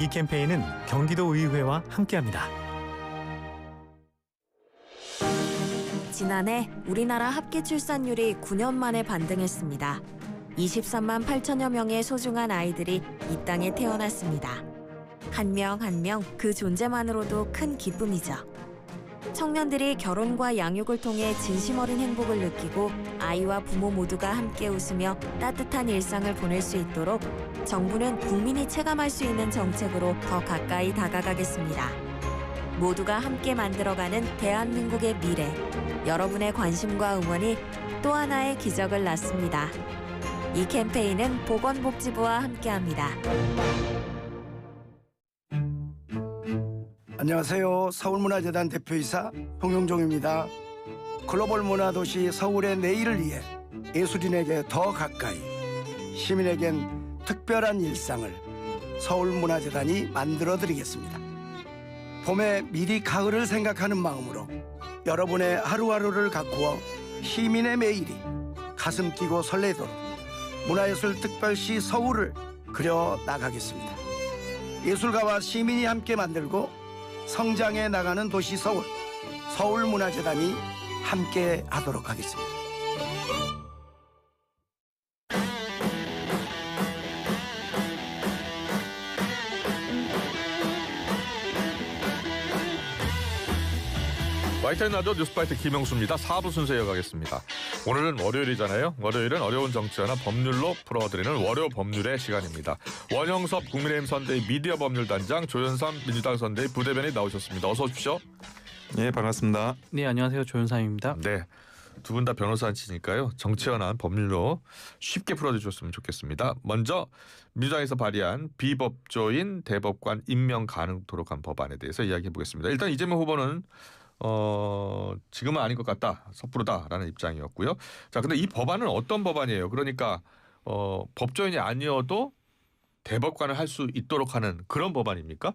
이 캠페인은 경기도의회와 함께합니다. 지난해 우리나라 합계 출산율이 9년 만에 반등했습니다. 23만 8천여 명의 소중한 아이들이 이 땅에 태어났습니다. 한 명 한 명 그 존재만으로도 큰 기쁨이죠. 청년들이 결혼과 양육을 통해 진심 어린 행복을 느끼고 아이와 부모 모두가 함께 웃으며 따뜻한 일상을 보낼 수 있도록 정부는 국민이 체감할 수 있는 정책으로 더 가까이 다가가겠습니다. 모두가 함께 만들어가는 대한민국의 미래. 여러분의 관심과 응원이 또 하나의 기적을 낳습니다. 이 캠페인은 보건복지부와 함께합니다. 안녕하세요. 서울문화재단 대표이사 홍영종입니다. 글로벌 문화도시 서울의 내일을 위해 예술인에게 더 가까이, 시민에겐 특별한 일상을 서울문화재단이 만들어드리겠습니다. 봄에 미리 가을을 생각하는 마음으로 여러분의 하루하루를 가꾸어 시민의 매일이 가슴 뛰고 설레도록 문화예술특별시 서울을 그려나가겠습니다. 예술가와 시민이 함께 만들고 성장해 나가는 도시 서울, 서울문화재단이 함께 하도록 하겠습니다. YTN 라디오 뉴스파이트 김영수입니다. 4부 순서 이어가겠습니다. 오늘은 월요일이잖아요. 월요일은 어려운 정치화나 법률로 풀어드리는 월요 법률의 시간입니다. 원영섭 국민의힘 선대위 미디어 법률단장, 조현삼 민주당 선대위 부대변인 나오셨습니다. 어서 오십시오. 네, 반갑습니다. 네, 안녕하세요. 조현삼입니다. 네, 두 분 다 변호사시니까요. 정치화나 법률로 쉽게 풀어주셨으면 좋겠습니다. 먼저 민주당에서 발의한 비법조인 대법관 임명 가능 도록한 법안에 대해서 이야기해 보겠습니다. 일단 이재명 후보는 지금은 아닌 것 같다, 섣부르다라는 입장이었고요. 자, 근데 이 법안은 어떤 법안이에요? 그러니까 법조인이 아니어도 대법관을 할 수 있도록 하는 그런 법안입니까?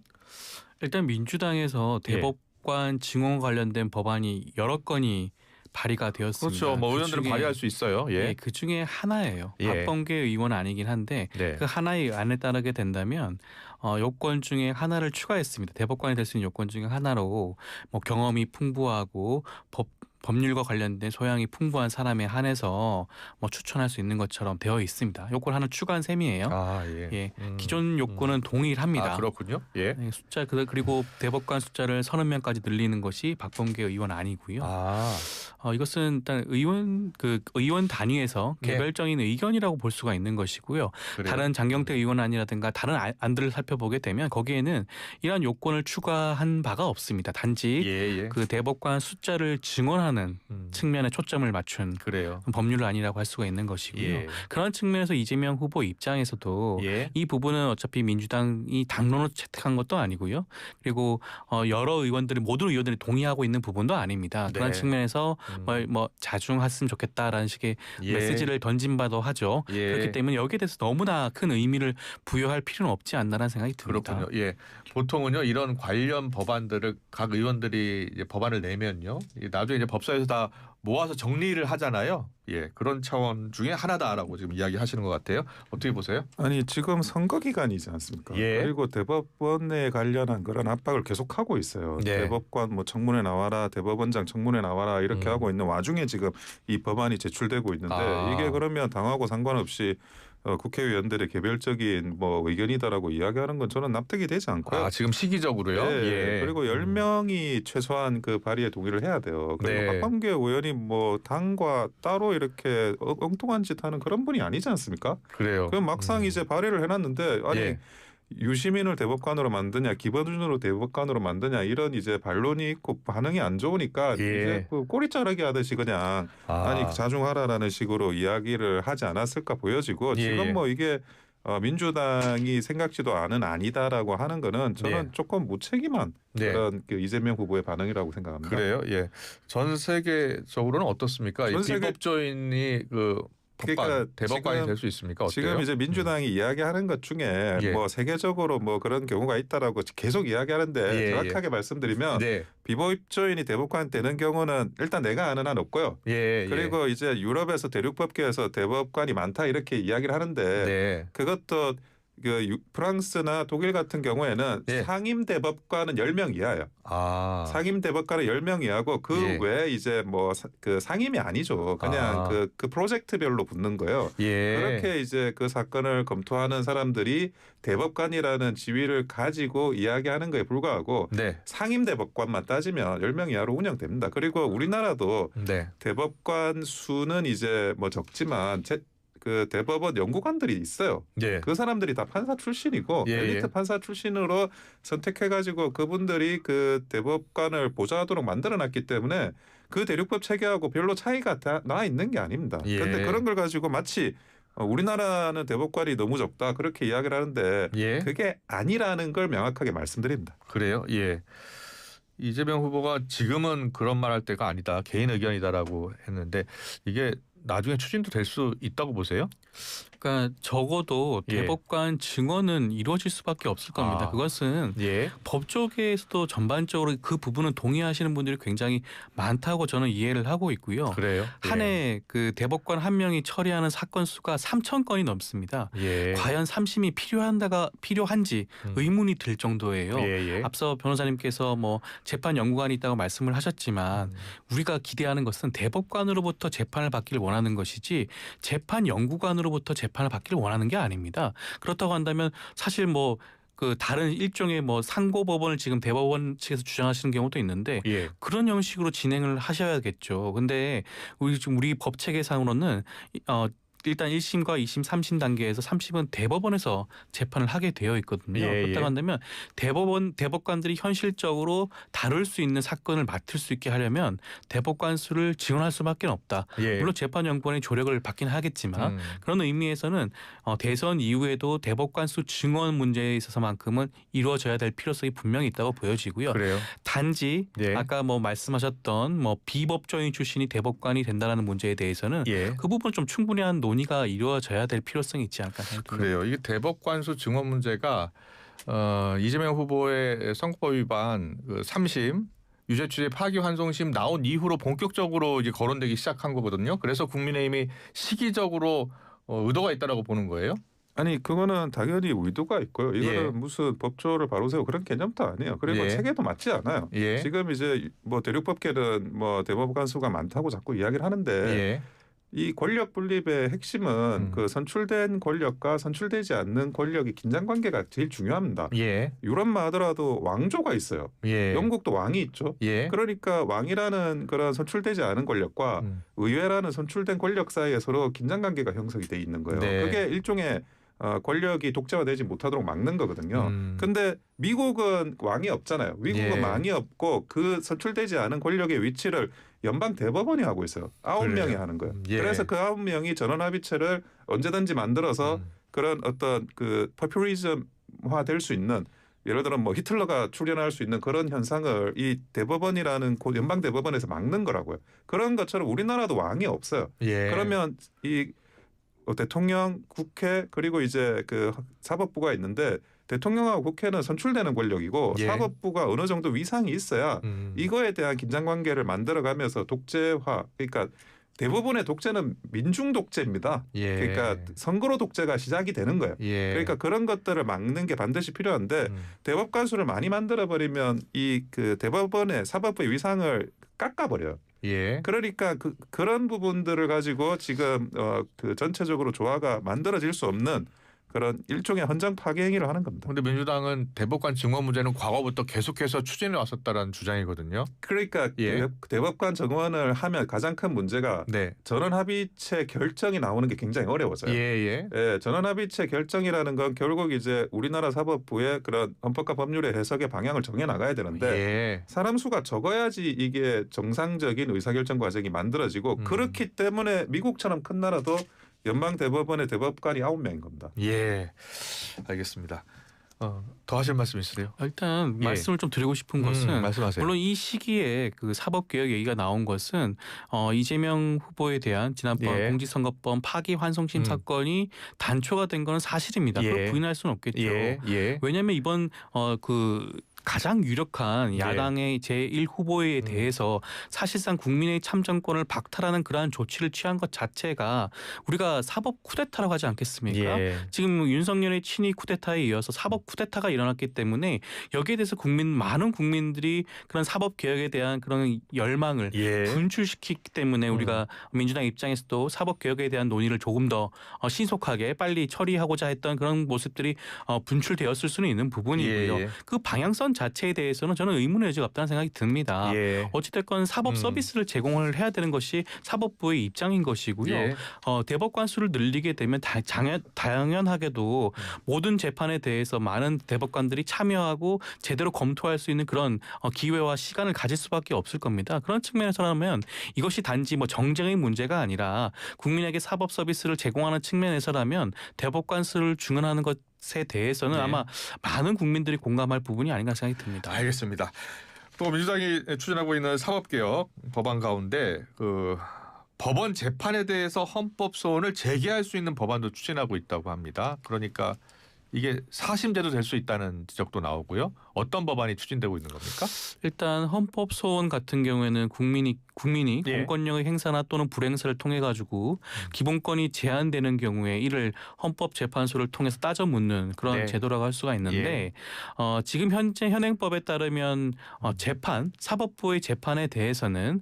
일단 민주당에서 대법관 증원 관련된 법안이 여러 건이 발의가 되었습니다. 그렇죠. 뭐 의원들은 발의할 수 있어요. 예. 그 중에 하나예요. 예. 박범계 의원은 아니긴 한데 네. 그 하나의 안에 따르게 된다면 요건 중에 하나를 추가했습니다. 대법관이 될 수 있는 요건 중에 하나로 뭐 경험이 풍부하고 법률과 관련된 소양이 풍부한 사람에 한해서 뭐 추천할 수 있는 것처럼 되어 있습니다. 요건 하나 추가한 셈이에요. 아, 예. 예. 기존 요건은 동일합니다. 아, 그렇군요. 예. 네, 숫자 그리고 대법관 숫자를 30명까지 늘리는 것이 박범계 의원 아니고요. 아, 이것은 일단 의원 단위에서 네. 개별적인 의견이라고 볼 수가 있는 것이고요. 그래요? 다른 장경태 의원안이라든가 다른 안들을 살펴보게 되면 거기에는 이러한 요건을 추가한 바가 없습니다. 단지 예. 그 대법관 숫자를 증언하는 측면에 초점을 맞춘 그래요. 법률안이라고 할 수가 있는 것이고요. 예. 그런 측면에서 이재명 후보 입장에서도 예. 이 부분은 어차피 민주당이 당론으로 채택한 것도 아니고요. 그리고 여러 모든 의원들이 동의하고 있는 부분도 아닙니다. 그런 네. 측면에서 뭐 자중했으면 좋겠다라는 식의 예. 메시지를 던진 바도 하죠. 예. 그렇기 때문에 여기에 대해서 너무나 큰 의미를 부여할 필요는 없지 않나라는 생각이 듭니다. 그렇군요. 예. 보통은요 이런 관련 법안들을 각 의원들이 이제 법안을 내면요 나중에 이제 법사위에서 다 모아서 정리를 하잖아요. 예, 그런 차원 중에 하나다라고 지금 이야기하시는 것 같아요. 어떻게 보세요? 아니 지금 선거 기간이지 않습니까? 예. 그리고 대법원에 관련한 그런 압박을 계속하고 있어요. 네. 대법관 뭐 청문회 나와라, 대법원장 청문회 나와라 이렇게 하고 있는 와중에 지금 이 법안이 제출되고 있는데 이게 그러면 당하고 상관없이 국회의원들의 개별적인 뭐 의견이다라고 이야기하는 건 저는 납득이 되지 않고요. 아, 지금 시기적으로요? 네. 예. 그리고 10명이 최소한 그 발의에 동의를 해야 돼요. 그리고 네. 박범계 의원이 뭐 당과 따로 이렇게 엉뚱한 짓 하는 그런 분이 아니지 않습니까? 그래요. 그럼 막상 이제 발의를 해놨는데 아니 예. 유시민을 대법관으로 만드냐 기본준으로 대법관으로 만드냐 이런 이제 반론이 있고 반응이 안 좋으니까 예. 이제 그 꼬리 자르기 하듯이 그냥 아니 자중하라라는 식으로 이야기를 하지 않았을까 보여지고 예. 지금 뭐 이게 민주당이 생각지도 않은 아니다라고 하는 거는 저는 네. 조금 무책임한 네. 그런 그 이재명 후보의 반응이라고 생각합니다. 그래요. 예. 전 세계적으로는 어떻습니까? 전 이 세계- 비법조인이 그 그러니까 대법관이 지금- 될 수 있습니까? 어때요? 지금 이제 민주당이 이야기하는 것 중에 예. 뭐 세계적으로 뭐 그런 경우가 있다라고 계속 이야기하는데 예, 정확하게 말씀드리면 네. 비법조인이 대법관 되는 경우는 일단 내가 아는 한 없고요. 예. 그리고 이제 유럽에서 대륙법계에서 대법관이 많다 이렇게 이야기를 하는데 네. 그것도 프랑스나 독일 같은 경우에는 예. 상임 대법관은 10명 이하예요. 아. 상임 대법관은 10명 이하고 그 예. 외에 이제 뭐 그 상임이 아니죠. 그냥 아. 그 프로젝트별로 붙는 거예요. 예. 그렇게 이제 그 사건을 검토하는 사람들이 대법관이라는 지위를 가지고 이야기하는 거에 불과하고 네. 상임 대법관만 따지면 10명 이하로 운영됩니다. 그리고 우리나라도 네. 대법관 수는 이제 뭐 적지만 그 대법원 연구관들이 있어요. 예. 그 사람들이 다 판사 출신이고 예, 엘리트 예. 판사 출신으로 선택해가지고 그분들이 그 대법관을 보좌하도록 만들어놨기 때문에 그 대륙법 체계하고 별로 차이가 나 있는 게 아닙니다. 예. 그런데 그런 걸 가지고 마치 우리나라는 대법관이 너무 적다 그렇게 이야기를 하는데 예. 그게 아니라는 걸 명확하게 말씀드립니다. 그래요. 예. 이재명 후보가 지금은 그런 말 할 때가 아니다. 개인 의견이다라고 했는데 이게 나중에 추진도 될 수 있다고 보세요? 그러니까 적어도 예. 대법관 증언은 이루어질 수밖에 없을 겁니다. 아. 그것은 예. 법조계에서도 전반적으로 그 부분은 동의하시는 분들이 굉장히 많다고 저는 이해를 하고 있고요. 그래요. 한 해 그 대법관 한 명이 처리하는 사건 수가 3,000건이 넘습니다. 예. 과연 삼심이 필요한지 의문이 들 정도예요. 예. 앞서 변호사님께서 뭐 재판 연구관이 있다고 말씀을 하셨지만 우리가 기대하는 것은 대법관으로부터 재판을 받기를 원하는 것이지 재판 연구관으로부터 재판을 받기를 원하는 게 아닙니다. 그렇다고 한다면 사실 뭐 그 다른 일종의 뭐 상고법원을 지금 대법원 측에서 주장하시는 경우도 있는데 예. 그런 형식으로 진행을 하셔야겠죠. 근데 우리 법 체계상으로는 일단 1심과 2심, 3심 단계에서 3심은 대법원에서 재판을 하게 되어 있거든요. 예, 그렇다고 예. 한다면 대법관들이 현실적으로 다룰 수 있는 사건을 맡을 수 있게 하려면 대법관 수를 지원할 수밖에 없다. 예. 물론 재판연구원의 조력을 받긴 하겠지만 음. 그런 의미에서는 대선 이후에도 대법관 수 증원 문제에 있어서만큼은 이루어져야 될 필요성이 분명히 있다고 보여지고요. 그래요. 단지 예. 아까 뭐 말씀하셨던 뭐 비법조인 출신이 대법관이 된다는 문제에 대해서는 예. 그 부분 좀 충분한 논의가 이루어져야 될 필요성이 있지 않을까 생각합니다. 그래요. 이게 대법관수 증언 문제가 이재명 후보의 선거법 위반 3심 유죄 취재 파기환송심 나온 이후로 본격적으로 이제 거론되기 시작한 거거든요. 그래서 국민의힘이 시기적으로 의도가 있다라고 보는 거예요. 아니 그거는 당연히 의도가 있고요. 이거는 예. 무슨 법조를 바로 세우고 그런 개념도 아니에요. 그리고 예. 체계도 맞지 않아요. 예. 지금 이제 뭐 대륙법계는 뭐 대법관 수가 많다고 자꾸 이야기를 하는데 예. 이 권력 분립의 핵심은 그 선출된 권력과 선출되지 않는 권력의 긴장 관계가 제일 중요합니다. 예. 유럽만 하더라도 왕조가 있어요. 예. 영국도 왕이 있죠. 예. 그러니까 왕이라는 그런 선출되지 않은 권력과 의회라는 선출된 권력 사이에 서로 긴장 관계가 형성이 돼 있는 거예요. 네. 그게 일종의 권력이 독재화되지 못하도록 막는 거거든요. 근데 미국은 왕이 없잖아요. 미국은 예. 왕이 없고 그 선출되지 않은 권력의 위치를 연방 대법원이 하고 있어요. 9명이 그래요. 하는 거예요. 예. 그래서 그 9명이 전원합의체를 언제든지 만들어서 그런 어떤 그 포퓰리즘화 될 수 있는 예를 들어 뭐 히틀러가 출연할 수 있는 그런 현상을 이 대법원이라는 연방 대법원에서 막는 거라고요. 그런 것처럼 우리나라도 왕이 없어요. 예. 그러면 이 대통령, 국회 그리고 이제 그 사법부가 있는데 대통령하고 국회는 선출되는 권력이고 예. 사법부가 어느 정도 위상이 있어야 이거에 대한 긴장 관계를 만들어가면서 독재화 그러니까 대부분의 독재는 민중 독재입니다. 예. 그러니까 선거로 독재가 시작이 되는 거예요. 예. 그러니까 그런 것들을 막는 게 반드시 필요한데 대법관 수를 많이 만들어 버리면 이 그 대법원의 사법부의 위상을 깎아버려요. 예. 그러니까 그런 부분들을 가지고 지금 그 전체적으로 조화가 만들어질 수 없는 그런 일종의 헌정 파괴 행위를 하는 겁니다. 그런데 민주당은 대법관 증언 문제는 과거부터 계속해서 추진해 왔었다라는 주장이거든요. 그러니까 예. 대법관 정원을 하면 가장 큰 문제가 네. 전원합의체 결정이 나오는 게 굉장히 어려워져요. 예. 예, 전원합의체 결정이라는 건 결국 이제 우리나라 사법부의 그런 헌법과 법률의 해석의 방향을 정해 나가야 되는데 예. 사람 수가 적어야지 이게 정상적인 의사결정 과정이 만들어지고 그렇기 때문에 미국처럼 큰 나라도 연방 대법원의 대법관이 9명인 겁니다. 예. 알겠습니다. 더 하실 말씀 있으세요? 일단 예. 말씀을 좀 드리고 싶은 것은 말씀하세요. 물론 이 시기에 그 사법개혁 얘기가 나온 것은 이재명 후보에 대한 지난번 예. 공직선거법 파기환송심 사건이 단초가 된 건 사실입니다. 예. 그걸 부인할 수는 없겠죠. 예. 왜냐하면 이번 그 가장 유력한 네. 야당의 제1 후보에 대해서 사실상 국민의 참정권을 박탈하는 그러한 조치를 취한 것 자체가 우리가 사법 쿠데타라고 하지 않겠습니까? 예. 지금 윤석열의 친위 쿠데타에 이어서 사법 쿠데타가 일어났기 때문에 여기에 대해서 많은 국민들이 그런 사법 개혁에 대한 그런 열망을 예. 분출시키기 때문에 우리가 민주당 입장에서도 사법 개혁에 대한 논의를 조금 더 신속하게 빨리 처리하고자 했던 그런 모습들이 분출되었을 수는 있는 부분이고요. 예. 그 방향성 자체에 대해서는 저는 의문의 여지가 없다는 생각이 듭니다. 예. 어찌됐건 사법 서비스를 제공을 해야 되는 것이 사법부의 입장인 것이고요. 예. 대법관 수를 늘리게 되면 당연하게도 모든 재판에 대해서 많은 대법관들이 참여하고 제대로 검토할 수 있는 그런 기회와 시간을 가질 수밖에 없을 겁니다. 그런 측면에서라면 이것이 단지 뭐 정쟁의 문제가 아니라 국민에게 사법 서비스를 제공하는 측면에서라면 대법관 수를 증언하는 것에 대해서는 네. 아마 많은 국민들이 공감할 부분이 아닌가 생각이 듭니다. 알겠습니다. 또 민주당이 추진하고 있는 사법개혁 법안 가운데 그 법원 재판에 대해서 헌법 소원을 제기할 수 있는 법안도 추진하고 있다고 합니다. 그러니까 이게 사심제도 될 수 있다는 지적도 나오고요. 어떤 법안이 추진되고 있는 겁니까? 일단 헌법 소원 같은 경우에는 국민이 예. 공권력의 행사나 또는 불행사를 통해 가지고 기본권이 제한되는 경우에 이를 헌법재판소를 통해서 따져 묻는 그런 네. 제도라고 할 수가 있는데 지금 현재 현행법에 따르면 사법부의 재판에 대해서는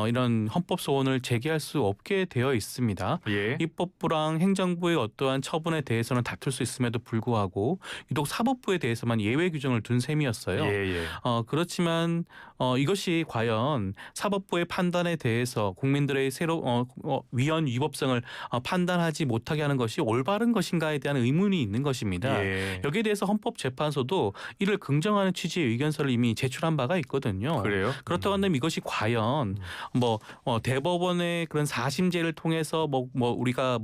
이런 헌법 소원을 제기할 수 없게 되어 있습니다. 예. 입법부랑 행정부의 어떠한 처분에 대해서는 다툴 수 있음에도 불구하고 유독 사법부에 대해서만 예외 규정을 둔 셈이었어요. 예. 그렇지만 이것이 과연 사법부의 판단에 대해서 국민들의 위헌 위법성을 판단하지 못하게 하는 것이 올바른 것인가에 대한 의문이 있는 것입니다. 예. 여기에 대해서 헌법재판소도 이를 긍정하는 취지의 의견서를 이미 제출한 바가 있거든요. 그래요? 그렇다고 한다면 이것이 과연 대법원의 그런 사심제를 통해서 우리가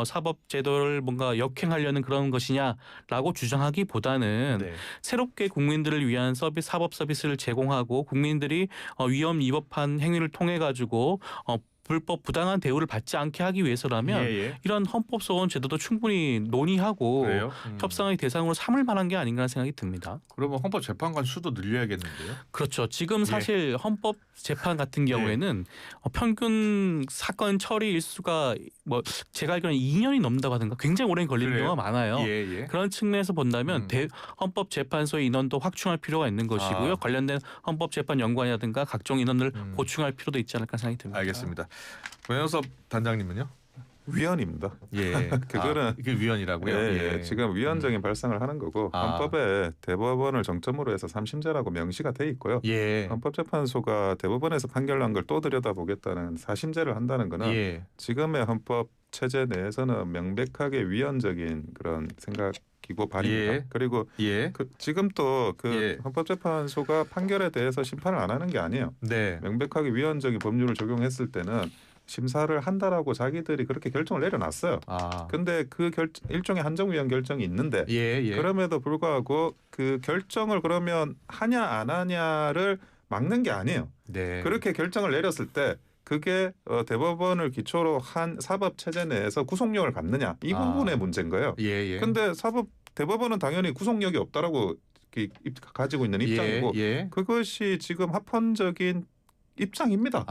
사법 제도를 뭔가 역행하려는 그런 것이냐라고 주장하기보다는 네. 새롭게 국민들을 위한 사법 서비스를 제공하고 국민들이 위헌 위법한 행위를 통해 가지고 불법 부당한 대우를 받지 않게 하기 위해서라면 예. 이런 헌법 소원 제도도 충분히 논의하고 그래요? 협상의 대상으로 삼을 만한 게 아닌가 생각이 듭니다. 그러면 헌법재판관 수도 늘려야겠는데요? 그렇죠. 지금 사실 헌법 재판 같은 경우에는 평균 사건 처리 일수가 제가 알기로는 2년이 넘는다고 하던가 굉장히 오래 걸리는 그래요? 경우가 많아요. 예. 그런 측면에서 본다면 헌법재판소의 인원도 확충할 필요가 있는 것이고요. 관련된 헌법재판 연구원이라든가 각종 인원을 보충할 필요도 있지 않을까 생각이 듭니다. 알겠습니다. 변호섭 단장님은요? 위헌입니다. 예. 그거는 이게 위헌이라고요? 예. 지금 위헌적인 발상을 하는 거고 헌법에 대법원을 정점으로 해서 3심제라고 명시가 돼 있고요. 예. 헌법재판소가 대법원에서 판결난 걸 또 들여다보겠다는 4심제를 한다는 거는 예. 지금의 헌법 체제 내에서는 명백하게 위헌적인 그런 생각이고 발입니다. 예. 그리고 예. 지금 또 예. 헌법재판소가 판결에 대해서 심판을 안 하는 게 아니에요. 네. 명백하게 위헌적인 법률을 적용했을 때는 심사를 한다라고 자기들이 그렇게 결정을 내려놨어요. 근데 그 일종의 한정위헌 결정이 있는데 예. 그럼에도 불구하고 그 결정을 그러면 하냐 안 하냐를 막는 게 아니에요. 네. 그렇게 결정을 내렸을 때 그게 대법원을 기초로 한 사법 체제 내에서 구속력을 갖느냐 이 부분의 문제인 거예요. 예. 근데 대법원은 당연히 구속력이 없다라고 가지고 있는 입장이고 그것이 지금 합헌적인 입장입니다.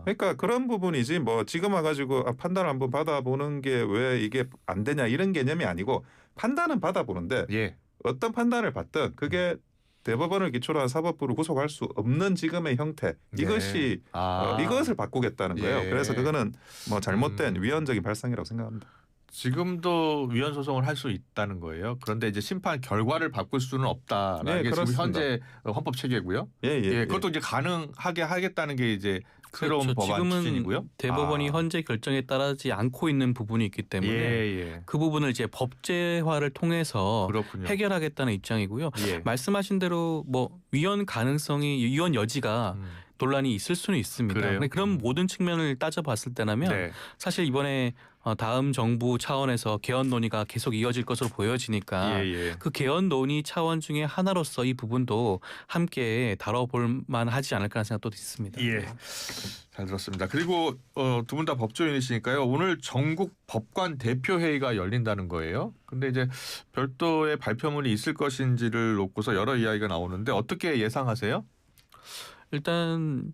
그러니까 그런 부분이지 지금 와가지고 판단을 한번 받아보는 게 왜 이게 안 되냐 이런 개념이 아니고 판단은 받아보는데 어떤 판단을 받든 그게 대법원을 기초로 한 사법부를 구속할 수 없는 지금의 형태 이것이 이것을 바꾸겠다는 거예요. 그래서 그거는 잘못된 위헌적인 발상이라고 생각합니다. 지금도 위헌 소송을 할 수 있다는 거예요. 그런데 이제 심판 결과를 바꿀 수는 없다라는 게 지금 현재 헌법 체계고요. 그것도 이제 가능하게 하겠다는 게 이제 새로운 법안 추진이고요. 지금은 대법원이 현재 결정에 따르지 않고 있는 부분이 있기 때문에 그 부분을 이제 법제화를 통해서 해결하겠다는 입장이고요. 말씀하신 대로 위헌 여지가 논란이 있을 수는 있습니다. 그런 모든 측면을 따져봤을 때라면 사실 이번에 다음 정부 차원에서 개헌 논의가 계속 이어질 것으로 보여지니까 예. 그 개헌 논의 차원 중에 하나로서 이 부분도 함께 다뤄볼 만하지 않을까 하는 생각도 있습니다. 예. 잘 들었습니다. 그리고 두 분 다 법조인이시니까요. 오늘 전국 법관 대표회의가 열린다는 거예요. 근데 이제 별도의 발표문이 있을 것인지를 놓고서 여러 이야기가 나오는데 어떻게 예상하세요? 일단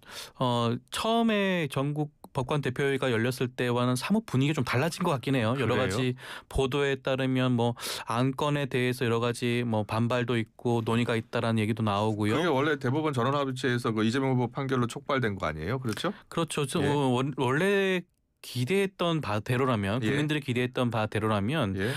처음에 전국 법관 대표회의가 열렸을 때와는 사뭇 분위기가 좀 달라진 것 같긴 해요. 여러 그래요? 가지 보도에 따르면 뭐 안건에 대해서 여러 가지 뭐 반발도 있고 논의가 있다라는 얘기도 나오고요. 그게 원래 대법원 전원합의체에서 그 이재명 후보 판결로 촉발된 거 아니에요? 그렇죠? 그렇죠. 예. 원래 기대했던 바대로라면 예. 국민들이 기대했던 바대로라면 예.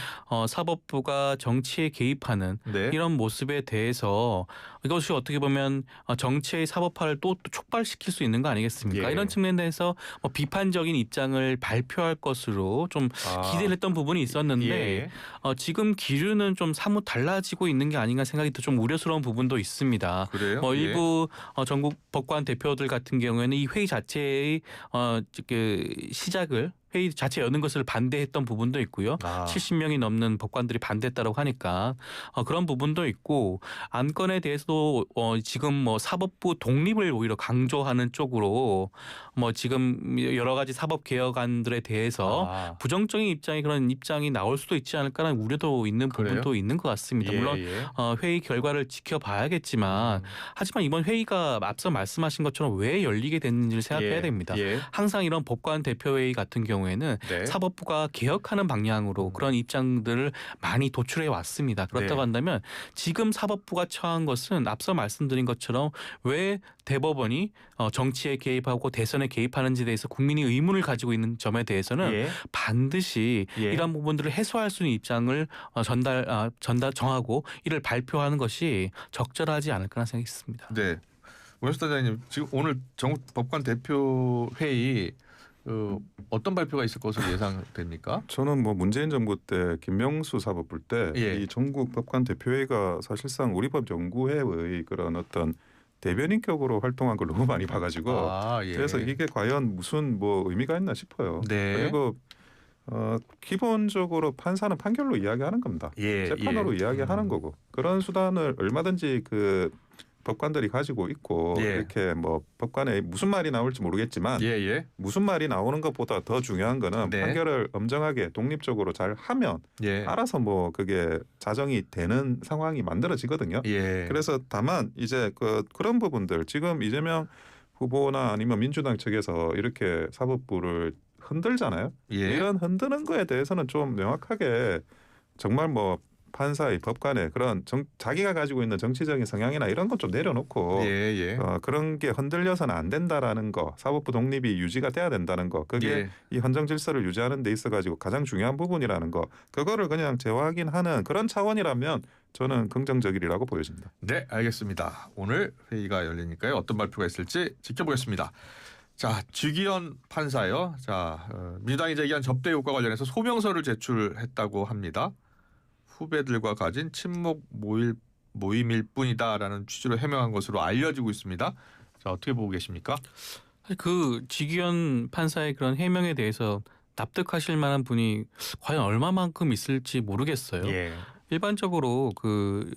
사법부가 정치에 개입하는 네. 이런 모습에 대해서 이것이 어떻게 보면 정치의 사법화를 또 촉발시킬 수 있는 거 아니겠습니까? 예. 이런 측면에서 뭐 비판적인 입장을 발표할 것으로 좀 기대를 했던 부분이 있었는데 예. 지금 기류는 좀 사뭇 달라지고 있는 게 아닌가 생각이 좀 우려스러운 부분도 있습니다. 그래요? 뭐 예. 일부 전국 법관 대표들 같은 경우에는 이 회의 자체의 그 시작을 회의 자체 여는 것을 반대했던 부분도 있고요. 70명이 넘는 법관들이 반대했다고 하니까 그런 부분도 있고 안건에 대해서도 지금 뭐 사법부 독립을 오히려 강조하는 쪽으로 뭐 지금 여러 가지 사법 개혁안들에 대해서 부정적인 입장이 그런 입장이 나올 수도 있지 않을까라는 우려도 있는 그래요? 부분도 있는 것 같습니다. 물론 회의 결과를 지켜봐야겠지만 하지만 이번 회의가 앞서 말씀하신 것처럼 왜 열리게 됐는지를 생각해야 됩니다. 예. 항상 이런 법관 대표회의 같은 경우에는 네. 사법부가 개혁하는 방향으로 그런 입장들을 많이 도출해 왔습니다. 그렇다고 네. 한다면 지금 사법부가 처한 것은 앞서 말씀드린 것처럼 왜 대법원이 정치에 개입하고 대선에 개입하는지에 대해서 국민이 의문을 가지고 있는 점에 대해서는 예. 반드시 예. 이러한 부분들을 해소할 수 있는 입장을 정하고 이를 발표하는 것이 적절하지 않을까 하는 생각이 있습니다. 네. 원수 단장님 지금 오늘 전국 법관 대표 회의 어떤 발표가 있을 것으로 예상됩니까? 저는 뭐 문재인 정부 때 김명수 사법부 때 이 예. 전국 법관 대표회의가 사실상 우리 법 연구회의 그런 어떤 대변인격으로 활동한 걸 너무 많이 봐가지고 예. 그래서 이게 과연 무슨 뭐 의미가 있나 싶어요. 네. 그리고 기본적으로 판사는 판결로 이야기하는 겁니다. 재판으로 이야기하는 거고 그런 수단을 얼마든지 그 법관들이 가지고 있고 예. 이렇게 뭐 법관에 무슨 말이 나올지 모르겠지만 예. 무슨 말이 나오는 것보다 더 중요한 거는 네. 판결을 엄정하게 독립적으로 잘 하면 예. 알아서 뭐 그게 자정이 되는 상황이 만들어지거든요. 예. 그래서 다만 이제 그런 부분들 지금 이재명 후보나 아니면 민주당 측에서 이렇게 사법부를 흔들잖아요. 예. 이런 흔드는 거에 대해서는 좀 명확하게 정말 뭐 판사의 법관의 그런 자기가 가지고 있는 정치적인 성향이나 이런 건 좀 내려놓고 그런 게 흔들려서는 안 된다라는 거, 사법부 독립이 유지가 돼야 된다는 거, 그게 이 헌정 질서를 유지하는 데 있어 가지고 가장 중요한 부분이라는 거, 그거를 그냥 재확인하는 그런 차원이라면 저는 긍정적이라고 보여집니다. 네, 알겠습니다. 오늘 회의가 열리니까요. 어떤 발표가 있을지 지켜보겠습니다. 자, 주기현 판사요. 자, 민주당이 제기한 접대 효과 관련해서 소명서를 제출했다고 합니다. 후배들과 가진 친목 모임일 뿐이다라는 취지로 해명한 것으로 알려지고 있습니다. 자, 어떻게 보고 계십니까? 그 지기현 판사의 그런 해명에 대해서 납득하실 만한 분이 과연 얼마만큼 있을지 모르겠어요. 예. 일반적으로 그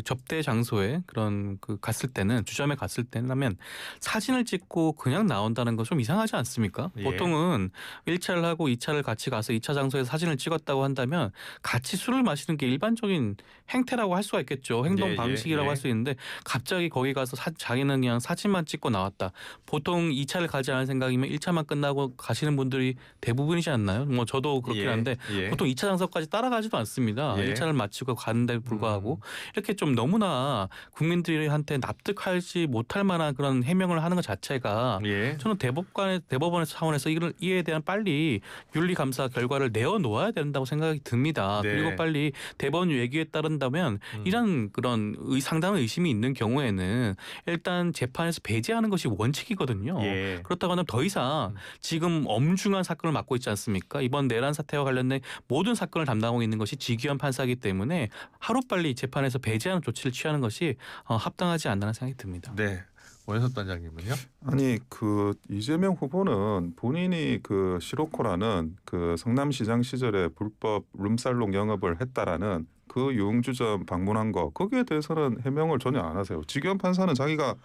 접대 장소에 그런 갔을 때는 주점에 갔을 때는 하면 사진을 찍고 그냥 나온다는 거 좀 이상하지 않습니까? 예. 보통은 1차를 하고 2차를 같이 가서 2차 장소에서 사진을 찍었다고 한다면 같이 술을 마시는 게 일반적인 행태라고 할 수가 있겠죠. 행동 방식이라고 할 수 있는데 갑자기 거기 가서 자기는 그냥 사진만 찍고 나왔다. 보통 2차를 가지 않을 생각이면 1차만 끝나고 가시는 분들이 대부분이지 않나요? 뭐 저도 그렇긴 한데 보통 2차 장소까지 따라가지도 않습니다. 1차를 마치고 가는데 불구하고 이렇게 좀 너무나 국민들한테 납득하지 못할 만한 그런 해명을 하는 것 자체가 저는 대법원의 차원에서 이에 대한 빨리 윤리감사 결과를 내어놓아야 된다고 생각이 듭니다. 네. 그리고 빨리 대법원 얘기에 따른다면 이런 그런 상당한 의심이 있는 경우에는 일단 재판에서 배제하는 것이 원칙이거든요. 그렇다고 하면 더 이상 지금 엄중한 사건을 맡고 있지 않습니까? 이번 내란 사태와 관련된 모든 사건을 담당하고 있는 것이 지기현 판사이기 때문에 하루빨리 재판에서 배제하는 조치를 취하는 것이 합당하지 않다는 생각이 듭니다. 네. 원석 단장님은요? 아니 그 이재명 후보는 본인이 그 시로코라는 그 성남시장 시절에 불법 룸살롱 영업을 했다라는 그 유흥주점 방문한 거 거기에 대해서는 해명을 전혀 안 하세요. 지경 판사는 자기가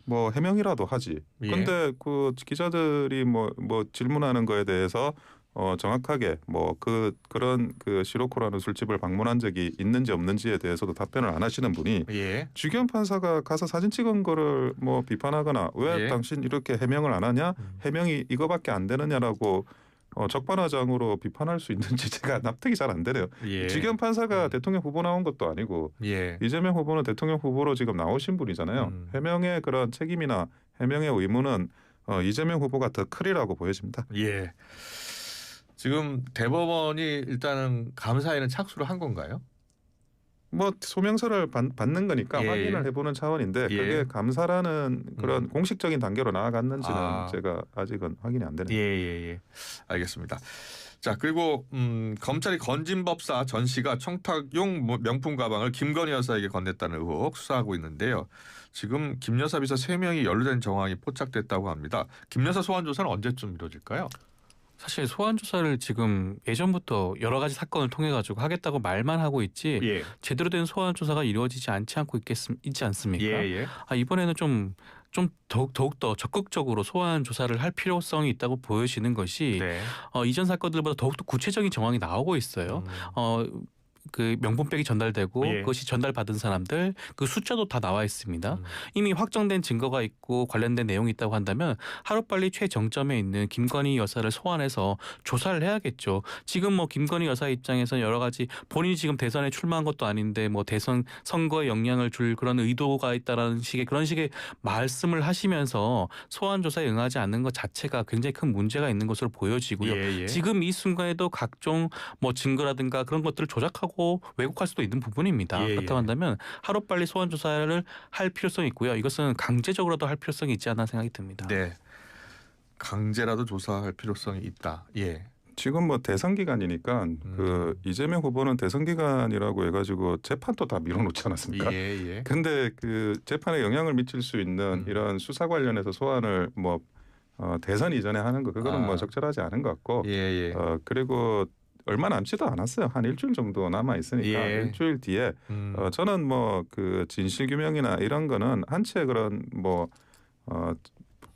뭐 해명이라도 하지. 예. 근데 그 기자들이 뭐 질문하는 거에 대해서 정확하게 뭐 그런 그 시로코라는 술집을 방문한 적이 있는지 없는지에 대해서도 답변을 안 하시는 분이 예. 주기현 판사가 가서 사진 찍은 거를 뭐 비판하거나 왜 예. 당신 이렇게 해명을 안 하냐? 해명이 이거밖에 안 되느냐라고 적반하장으로 비판할 수 있는지 제가 납득이 잘 안 되네요. 예. 주기현 판사가 대통령 후보 나온 것도 아니고 예. 이재명 후보는 대통령 후보로 지금 나오신 분이잖아요. 해명의 그런 책임이나 해명의 의무는 이재명 후보가 더 크리라고 보여집니다. 예. 지금 대법원이 일단은 감사에는 착수를 한 건가요? 뭐 소명서를 받는 거니까 예, 확인을 예. 해보는 차원인데 예. 그게 감사라는 그런 공식적인 단계로 나아갔는지는 아. 제가 아직은 확인이 안 되네요. 예. 알겠습니다. 자, 그리고 검찰이 건진법사 전 씨가 청탁용 명품 가방을 김건희 여사에게 건넸다는 의혹 수사하고 있는데요. 지금 김 여사 비서 3명이 연루된 정황이 포착됐다고 합니다. 김 여사 소환 조사는 언제쯤 이루어질까요? 사실 소환 조사를 지금 예전부터 여러 가지 사건을 통해 가지고 하겠다고 말만 하고 있지 예. 제대로 된 소환 조사가 이루어지지 있지 않습니까? 예. 이번에는 좀 더욱 더 적극적으로 소환 조사를 할 필요성이 있다고 보여지는 것이 네. 이전 사건들보다 더욱 더 구체적인 정황이 나오고 있어요. 그 명품백이 전달되고 예. 그것이 전달받은 사람들 그 숫자도 다 나와 있습니다. 이미 확정된 증거가 있고 관련된 내용이 있다고 한다면 하루빨리 최정점에 있는 김건희 여사를 소환해서 조사를 해야겠죠. 지금 뭐 김건희 여사 입장에서 여러 가지 본인이 지금 대선에 출마한 것도 아닌데 뭐 대선 선거에 영향을 줄 그런 의도가 있다라는 그런 식의 말씀을 하시면서 소환 조사에 응하지 않는 것 자체가 굉장히 큰 문제가 있는 것으로 보여지고요. 예. 지금 이 순간에도 각종 뭐 증거라든가 그런 것들을 조작하고 왜곡할 수도 있는 부분입니다. 예. 그렇다고 한다면 하루빨리 소환 조사를 할 필요성이 있고요. 이것은 강제적으로도 할 필요성이 있지 않나 생각이 듭니다. 네. 강제라도 조사할 필요성이 있다. 예. 지금 뭐 대선 기간이니까 그 이재명 후보는 대선 기간이라고 해가지고 재판도 다 밀어놓지 않았습니까? 예. 근데 그 재판에 영향을 미칠 수 있는 이런 수사 관련해서 소환을 뭐 대선 이전에 하는 거 그거는 뭐 적절하지 않은 것 같고 예. 그리고 얼마 남지도 않았어요. 한 일주일 정도 남아 있으니까 예. 일주일 뒤에 저는 뭐 그 진실 규명이나 이런 거는 한 채 그런 뭐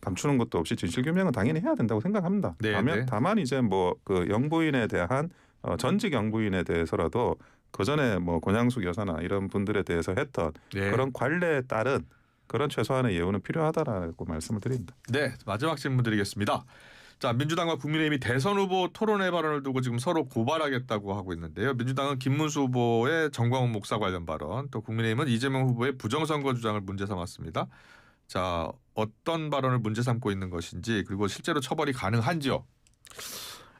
감추는 것도 없이 진실 규명은 당연히 해야 된다고 생각합니다. 네. 다만 이제 뭐 그 영부인에 대한 전직 영부인에 대해서라도 그 전에 뭐 권양숙 여사나 이런 분들에 대해서 했던 네. 그런 관례에 따른 그런 최소한의 예우는 필요하다라고 말씀을 드립니다. 네, 마지막 질문 드리겠습니다. 자, 민주당과 국민의힘이 대선 후보 토론회 발언을 두고 지금 서로 고발하겠다고 하고 있는데요. 민주당은 김문수 후보의 정광훈 목사 관련 발언, 또 국민의힘은 이재명 후보의 부정선거 주장을 문제 삼았습니다. 자, 어떤 발언을 문제 삼고 있는 것인지 그리고 실제로 처벌이 가능한지요?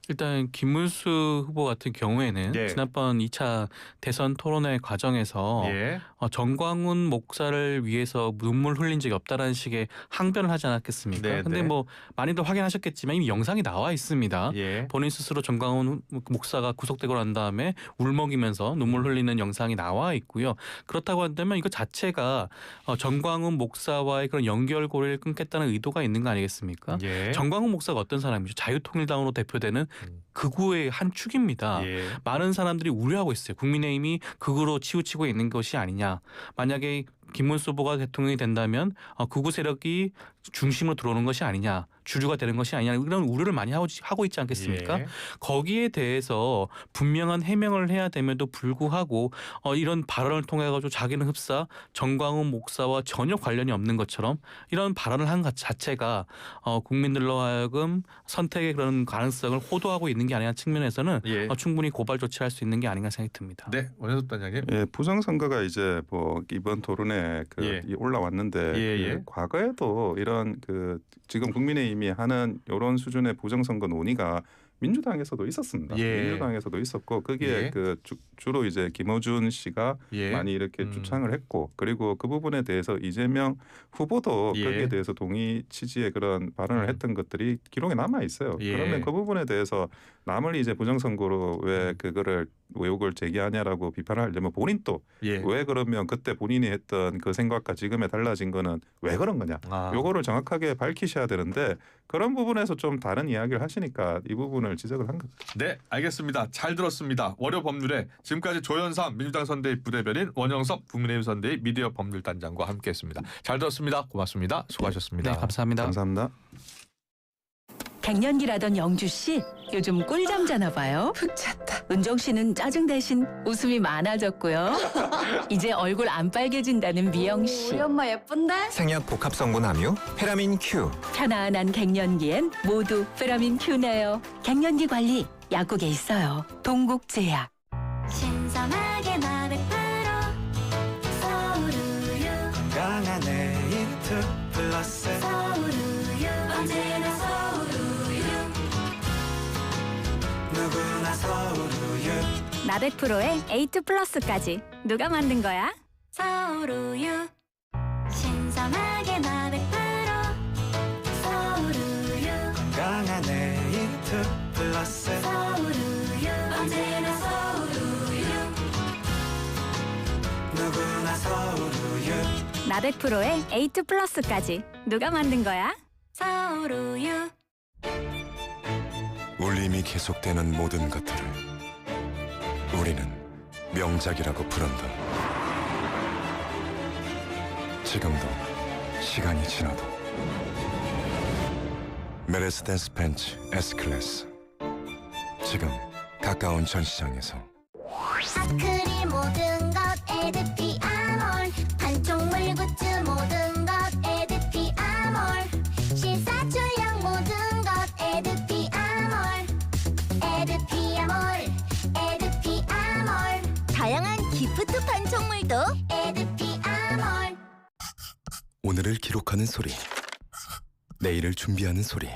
일단 김문수 후보 같은 경우에는 예. 지난번 2차 대선 토론회 과정에서 예. 정광훈 목사를 위해서 눈물 흘린 적이 없다라는 식의 항변을 하지 않았겠습니까? 네, 근데 네. 뭐 많이들 확인하셨겠지만 이미 영상이 나와 있습니다. 예. 본인 스스로 정광훈 목사가 구속되고 난 다음에 울먹이면서 눈물 흘리는 영상이 나와 있고요. 그렇다고 한다면 이거 자체가 정광훈 목사와의 그런 연결고리를 끊겠다는 의도가 있는 거 아니겠습니까? 예. 정광훈 목사가 어떤 사람이죠? 자유통일당으로 대표되는 극우의 한 축입니다. 예. 많은 사람들이 우려하고 있어요. 국민의힘이 극우로 치우치고 있는 것이 아니냐. 만약에 김문수 후보가 대통령이 된다면 극우 세력이 중심으로 들어오는 것이 아니냐. 주류가 되는 것이 아니냐. 이런 우려를 많이 하고 있지 않겠습니까? 예. 거기에 대해서 분명한 해명을 해야 됨에도 불구하고 이런 발언을 통해 가지고 자기는 흡사 정광훈 목사와 전혀 관련이 없는 것처럼 이런 발언을 한 것 자체가 국민들로 하여금 선택의 그런 가능성을 호도하고 있는 게 아니냐 측면에서는 예. 충분히 고발 조치할 수 있는 게 아닌가 생각이 듭니다. 네, 원효섭 단장님. 예, 부정선거가 이제 뭐 이번 토론에 예. 올라왔는데 예. 그 과거에도 이런 그 지금 국민의힘이 하는 이런 수준의 부정선거 논의가 민주당에서도 있었습니다. 예. 민주당에서도 있었고 거기에 예. 그 주로 이제 김어준 씨가 예. 많이 이렇게 주창을 했고 그리고 그 부분에 대해서 이재명 후보도 예. 거기에 대해서 동의 취지의 그런 발언을 했던 것들이 기록에 남아 있어요. 예. 그러면 그 부분에 대해서 남을 이제 부정선거로 왜 그거를 의혹을 제기하냐라고 비판을 하려면 본인 또 예. 왜 그러면 그때 본인이 했던 그 생각과 지금에 달라진 거는 왜 그런 거냐. 아. 요거를 정확하게 밝히셔야 되는데 그런 부분에서 좀 다른 이야기를 하시니까 이 부분을 지적을 한 겁니다. 네, 알겠습니다. 잘 들었습니다. 월요 법률에 지금까지 조현삼 민주당 선대위 부대변인, 원영섭 국민의힘 선대위 미디어 법률단장과 함께했습니다. 잘 들었습니다. 고맙습니다. 수고하셨습니다. 네, 감사합니다. 감사합니다. 갱년기라던 영주 씨 요즘 꿀잠 자나 봐요. 푹 잤다. 은정 씨는 짜증 대신 웃음이 많아졌고요. 이제 얼굴 안 빨개진다는 미영 씨. 우리 엄마 예쁜데? 생약 복합 성분 함유 페라민 Q. 편안한 갱년기엔 모두 페라민 Q네요. 갱년기 관리 약국에 있어요. 동국제약. 신선하게 나백 프로 서울우유 건강한 에이트 플러스 서울우유 언제나 서울우유 누구나 서울우유 나백 프로에 A2 플러스까지 누가 만든 거야? 서울우유 신선하게 나백 프로 서울우유 건강한 에이트 플러스 서울우유 언제나 서울우유 누구나 서울우유 나백 프로에 A2 플러스까지 누가 만든 거야? 서울우유 울림이 계속되는 모든 것들을 우리는 명작이라고 부른다. 지금도 시간이 지나도 메르세데스 벤츠 S클래스 지금 가까운 전시장에서 아크릴 모든 것 에드피 아몰 판촉물 굿즈 모든 것 에드피 아몰 실사출력 모든 것 에드피 아몰 에드피 아몰 에드피 아몰 다양한 기프트 판촉물도 에드피 아몰 오늘을 기록하는 소리, 내일을 준비하는 소리,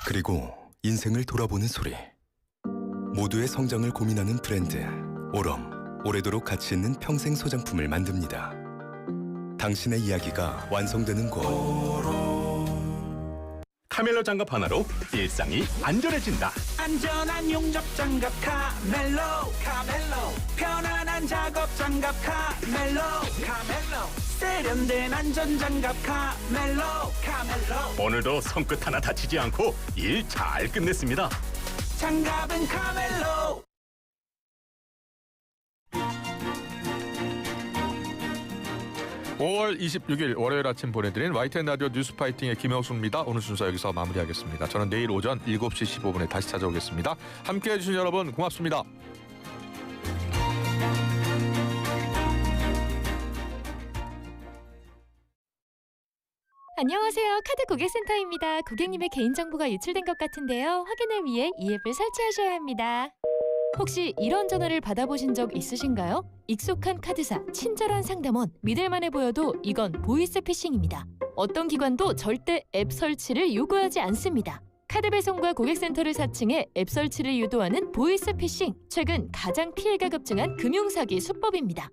그리고 인생을 돌아보는 소리. 모두의 성장을 고민하는 브랜드 오럼, 오래도록 가치 있는 평생 소장품을 만듭니다. 당신의 이야기가 완성되는 곳. 카멜로 장갑 하나로 일상이 안전해진다. 안전한 용접 장갑 카멜로 편안한 작업 장갑 카멜로 세련된 안전 장갑 카멜로 오늘도 손끝 하나 다치지 않고 일 잘 끝냈습니다. 장갑은 카멜로. (5월 26일) 월요일 아침 보내드린 YTN 라디오 뉴스파이팅의 김영수입니다. 오늘 순서 여기서 마무리하겠습니다. 저는 내일 오전 7시 15분에 다시 찾아오겠습니다. 함께해 주신 여러분 고맙습니다. 안녕하세요. 카드 고객센터입니다. 고객님의 개인정보가 유출된 것 같은데요. 확인을 위해 이 앱을 설치하셔야 합니다. 혹시 이런 전화를 받아보신 적 있으신가요? 익숙한 카드사, 친절한 상담원, 믿을만해 보여도 이건 보이스피싱입니다. 어떤 기관도 절대 앱 설치를 요구하지 않습니다. 카드 배송과 고객센터를 사칭해 앱 설치를 유도하는 보이스피싱. 최근 가장 피해가 급증한 금융사기 수법입니다.